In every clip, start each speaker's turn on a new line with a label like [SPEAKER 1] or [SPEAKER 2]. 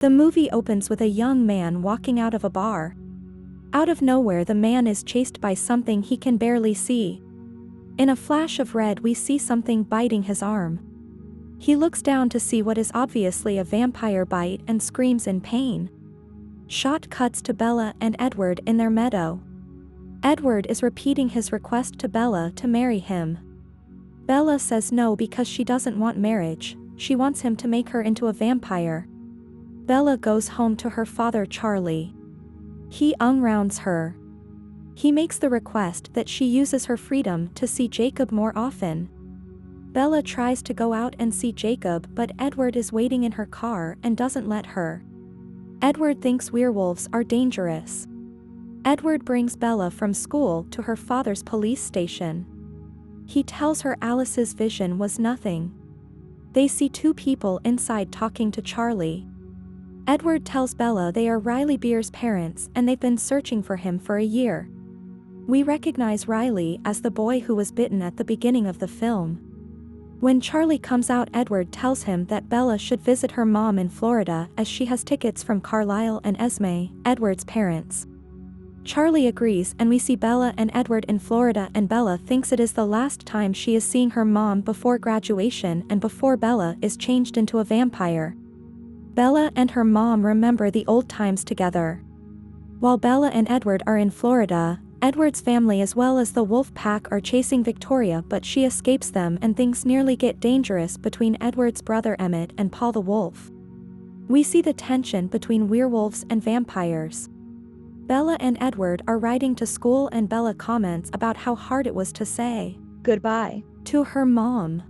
[SPEAKER 1] The movie opens with a young man walking out of a bar. Out of nowhere, the man is chased by something he can barely see. In a flash of red, we see something biting his arm. He looks down to see what is obviously a vampire bite and screams in pain. Shot cuts to Bella and Edward in their meadow. Edward is repeating his request to Bella to marry him. Bella says no because she doesn't want marriage, she wants him to make her into a vampire. Bella goes home to her father Charlie. He unrounds her. He makes the request that she uses her freedom to see Jacob more often. Bella tries to go out and see Jacob, but Edward is waiting in her car and doesn't let her. Edward thinks werewolves are dangerous. Edward brings Bella from school to her father's police station. He tells her Alice's vision was nothing. They see two people inside talking to Charlie. Edward tells Bella they are Riley Beer's parents and they've been searching for him for a year. We recognize Riley as the boy who was bitten at the beginning of the film. When Charlie comes out, Edward tells him that Bella should visit her mom in Florida as she has tickets from Carlisle and Esme, Edward's parents. Charlie agrees and we see Bella and Edward in Florida, and Bella thinks it is the last time she is seeing her mom before graduation and before Bella is changed into a vampire. Bella and her mom remember the old times together. While Bella and Edward are in Florida, Edward's family as well as the wolf pack are chasing Victoria, but she escapes them and things nearly get dangerous between Edward's brother Emmett and Paul the wolf. We see the tension between werewolves and vampires. Bella and Edward are riding to school and Bella comments about how hard it was to say goodbye to her mom.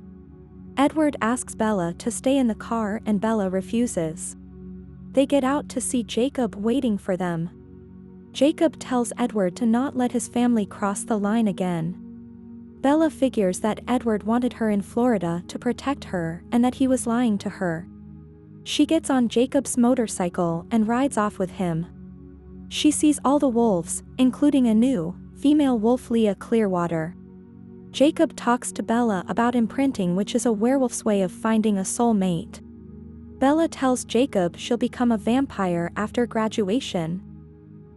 [SPEAKER 1] Edward asks Bella to stay in the car and Bella refuses. They get out to see Jacob waiting for them. Jacob tells Edward to not let his family cross the line again. Bella figures that Edward wanted her in Florida to protect her and that he was lying to her. She gets on Jacob's motorcycle and rides off with him. She sees all the wolves, including a new, female wolf, Leah Clearwater. Jacob talks to Bella about imprinting, which is a werewolf's way of finding a soul mate. Bella tells Jacob she'll become a vampire after graduation.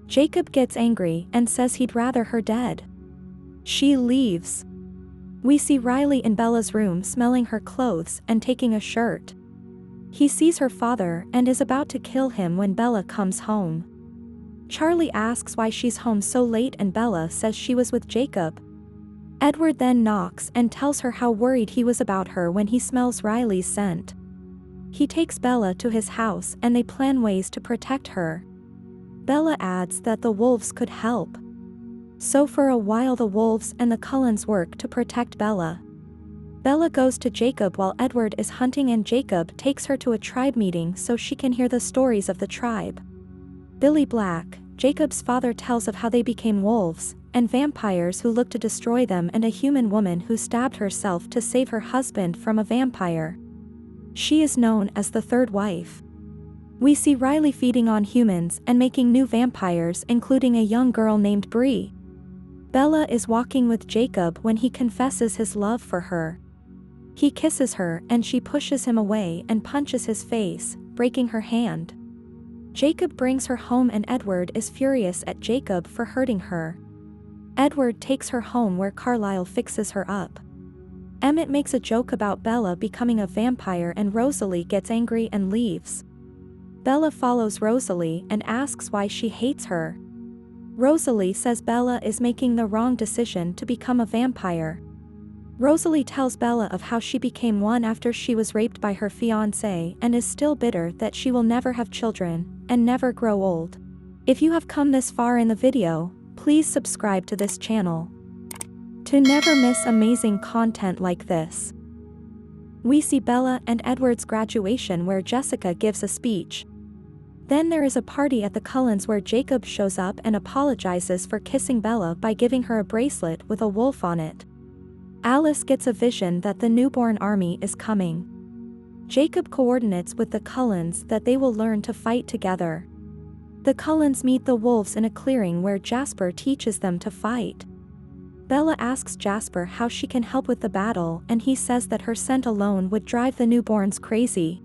[SPEAKER 1] Jacob gets angry and says he'd rather her dead. She leaves. We see Riley in Bella's room smelling her clothes and taking a shirt. He sees her father and is about to kill him when Bella comes home. Charlie asks why she's home so late and Bella says she was with Jacob. Edward then knocks and tells her how worried he was about her when he smells Riley's scent. He takes Bella to his house and they plan ways to protect her. Bella adds that the wolves could help. So for a while the wolves and the Cullens work to protect Bella. Bella goes to Jacob while Edward is hunting and Jacob takes her to a tribe meeting so she can hear the stories of the tribe. Billy Black, Jacob's father, tells of how they became wolves, and vampires who looked to destroy them, and a human woman who stabbed herself to save her husband from a vampire. She is known as the third wife. We see Riley feeding on humans and making new vampires, including a young girl named Bree. Bella is walking with Jacob when he confesses his love for her. He kisses her and she pushes him away and punches his face, breaking her hand. Jacob brings her home and Edward is furious at Jacob for hurting her. Edward takes her home where Carlisle fixes her up. Emmett makes a joke about Bella becoming a vampire and Rosalie gets angry and leaves. Bella follows Rosalie and asks why she hates her. Rosalie says Bella is making the wrong decision to become a vampire. Rosalie tells Bella of how she became one after she was raped by her fiancé and is still bitter that she will never have children and never grow old. If you have come this far in the video, please subscribe to this channel to never miss amazing content like this. We see Bella and Edward's graduation where Jessica gives a speech. Then there is a party at the Cullens where Jacob shows up and apologizes for kissing Bella by giving her a bracelet with a wolf on it. Alice gets a vision that the newborn army is coming. Jacob coordinates with the Cullens that they will learn to fight together. The Cullens meet the wolves in a clearing where Jasper teaches them to fight. Bella asks Jasper how she can help with the battle and he says that her scent alone would drive the newborns crazy.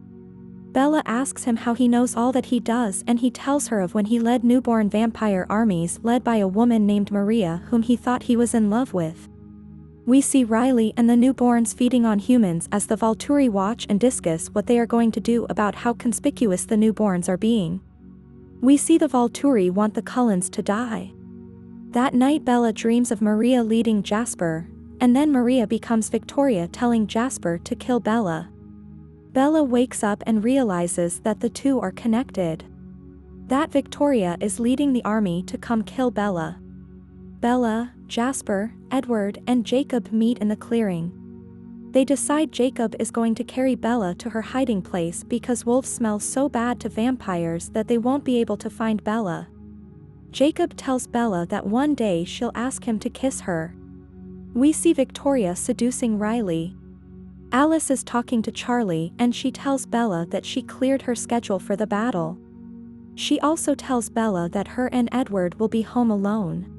[SPEAKER 1] Bella asks him how he knows all that he does, and he tells her of when he led newborn vampire armies led by a woman named Maria whom he thought he was in love with. We see Riley and the newborns feeding on humans as the Volturi watch and discuss what they are going to do about how conspicuous the newborns are being. We see the Volturi want the Cullens to die. That night Bella dreams of Maria leading Jasper, and then Maria becomes Victoria telling Jasper to kill Bella. Bella wakes up and realizes that the two are connected. That Victoria is leading the army to come kill Bella. Bella, Jasper, Edward, and Jacob meet in the clearing. They decide Jacob is going to carry Bella to her hiding place because wolves smell so bad to vampires that they won't be able to find Bella. Jacob tells Bella that one day she'll ask him to kiss her. We see Victoria seducing Riley. Alice is talking to Charlie and she tells Bella that she cleared her schedule for the battle. She also tells Bella that her and Edward will be home alone.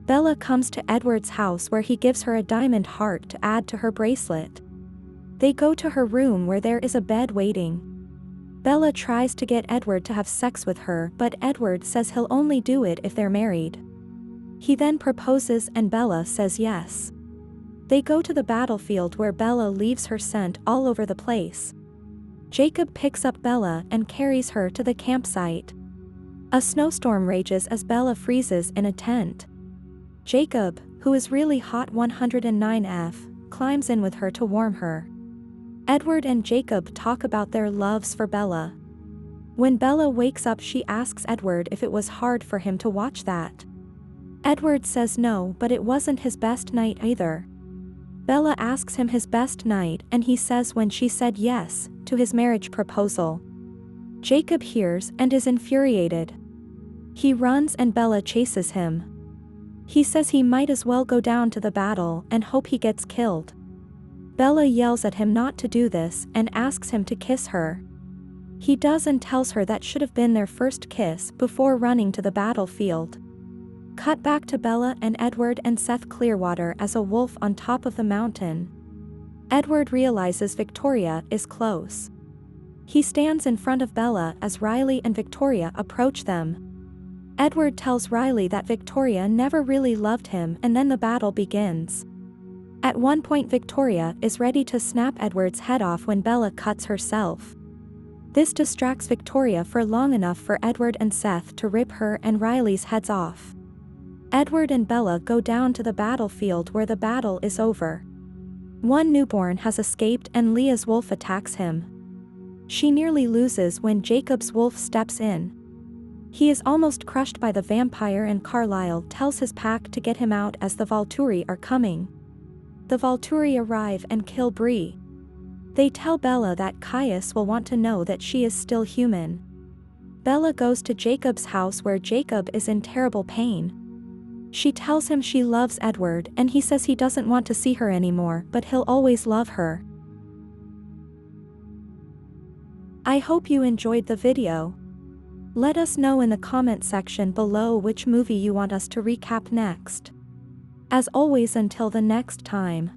[SPEAKER 1] Bella comes to Edward's house where he gives her a diamond heart to add to her bracelet. They go to her room where there is a bed waiting. Bella tries to get Edward to have sex with her, but Edward says he'll only do it if they're married. He then proposes and Bella says yes. They go to the battlefield where Bella leaves her scent all over the place. Jacob picks up Bella and carries her to the campsite. A snowstorm rages as Bella freezes in a tent. Jacob, who is really hot 109F, climbs in with her to warm her. Edward and Jacob talk about their loves for Bella. When Bella wakes up she asks Edward if it was hard for him to watch that. Edward says no, but it wasn't his best night either. Bella asks him his best night and he says when she said yes to his marriage proposal. Jacob hears and is infuriated. He runs and Bella chases him. He says he might as well go down to the battle and hope he gets killed. Bella yells at him not to do this and asks him to kiss her. He does and tells her that should have been their first kiss before running to the battlefield. Cut back to Bella and Edward and Seth Clearwater as a wolf on top of the mountain. Edward realizes Victoria is close. He stands in front of Bella as Riley and Victoria approach them. Edward tells Riley that Victoria never really loved him and then the battle begins. At one point Victoria is ready to snap Edward's head off when Bella cuts herself. This distracts Victoria for long enough for Edward and Seth to rip her and Riley's heads off. Edward and Bella go down to the battlefield where the battle is over. One newborn has escaped and Leah's wolf attacks him. She nearly loses when Jacob's wolf steps in. He is almost crushed by the vampire and Carlisle tells his pack to get him out as the Volturi are coming. The Volturi arrive and kill Bree. They tell Bella that Caius will want to know that she is still human. Bella goes to Jacob's house where Jacob is in terrible pain. She tells him she loves Edward and he says he doesn't want to see her anymore, but he'll always love her. I hope you enjoyed the video. Let us know in the comment section below which movie you want us to recap next. As always, until the next time.